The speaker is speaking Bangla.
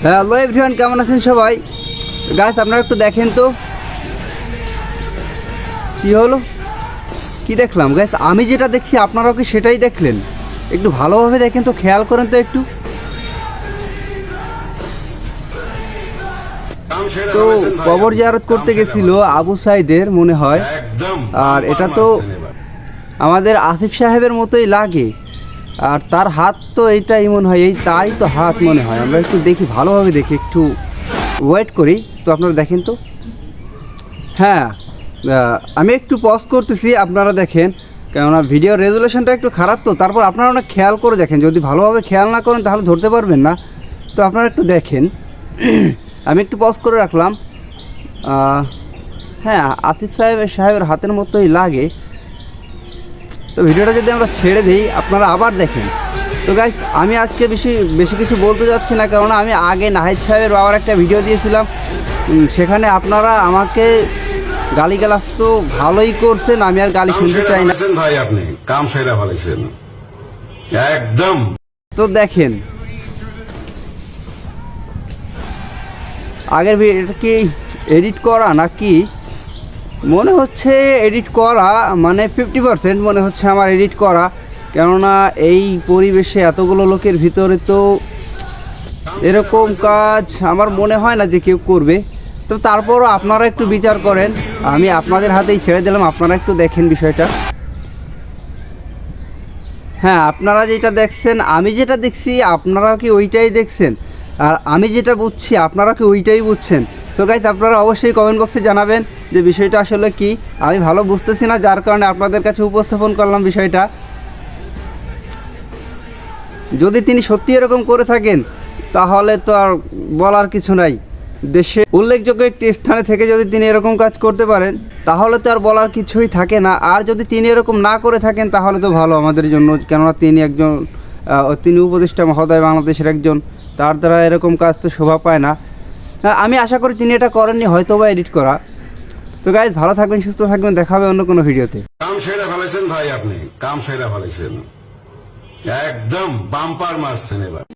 হ্যালো এভরিওয়ান, কেমন আছেন সবাই? গাইস আপনারা একটু দেখেন তো কি হলো, কি দেখলাম গাইস? আমি যেটা দেখছি আপনারাও কি সেটাই দেখলেন? একটু ভালোভাবে দেখেন তো, খেয়াল করেন তো একটু। তো কবর জিয়ারত করতে গেছিল আবু সাইদের মনে হয়, আর এটা তো আমাদের আসিফ সাহেবের মতোই লাগে, আর তার হাত তো এইটাই মনে হয়, এই তারই তো হাত মনে হয়। আমরা একটু দেখি, ভালোভাবে দেখি, একটু ওয়েট করি। তো আপনারা দেখেন তো। হ্যাঁ, আমি একটু পজ করতেছি, আপনারা দেখেন, কেননা ভিডিও রেজুলেশনটা একটু খারাপ, তো তারপর আপনারা অনেক খেয়াল করে দেখেন। যদি ভালোভাবে খেয়াল না করেন তাহলে ধরতে পারবেন না। তো আপনারা একটু দেখেন। আমি একটু পজ করে রাখলাম। হ্যাঁ, আসিফ সাহেবের হাতের মতোই লাগে। তো ভিডিওটা যদি আমরা ছেড়ে দিই, আপনারা আবার দেখেন। তো গাইস, আমি আজকে বেশি কিছু বলতে যাচ্ছি না, কেননা আমি আগে নাহিদ সাহেবের বাবার একটা ভিডিও দিয়েছিলাম। সেখানে আপনারা আমাকে গালিগালাজ তো ভালোই করছেন, আমি আর গালি শুনতে চাই না ভাই। আপনি কাম সেরা ফেলেছেন একদম। তো দেখেন, আগের ভিডিওটা কি এডিট করা নাকি? মনে হচ্ছে এডিট করা, মানে 50% মনে হচ্ছে আমার এডিট করা। কেননা এই পরিবেশে এতগুলো লোকের ভিতরে তো এরকম কাজ আমার মনে হয় না যে কেউ করবে। তো তারপরও আপনারা একটু বিচার করেন, আমি আপনাদের হাতেই ছেড়ে দিলাম, আপনারা একটু দেখেন বিষয়টা। হ্যাঁ, আপনারা যেটা দেখছেন, আমি যেটা দেখছি আপনারা কি ওইটাই দেখছেন, আর আমি যেটা বুঝছি আপনারা কি ওইটাই বুঝছেন? তো গাইস, আপনারা অবশ্যই কমেন্ট বক্সে জানাবেন যে বিষয়টা আসলে কি। আমি ভালো বুঝতেছি না, যার কারণে আপনাদের কাছে উপস্থাপন করলাম বিষয়টা। যদি তিনি সত্যি এরকম করে থাকেন তাহলে তো আর বলার কিছু নাই। দেশে উল্লেখযোগ্য একটি স্থানে থেকে যদি তিনি এরকম কাজ করতে পারেন তাহলে তো আর বলার কিছুই থাকে না। আর যদি তিনি এরকম না করে থাকেন তাহলে তো ভালো আমাদের জন্য, কেননা তিনি উপদেষ্টা মহোদয়, বাংলাদেশের একজন, তার দ্বারা এরকম কাজ তো শোভা পায় না। আমি আশা করি তিনি এটা করেননি, হয়তো বা এডিট করা। তো গাইজ, ভালো থাকবেন, সুস্থ থাকবেন, দেখা হবে অন্য কোনো ভিডিওতে। কাম সেরা ফেলেছেন ভাই, আপনি কাম সেরা ফেলেছেন একদম। বাম্পার মারছেন এবার।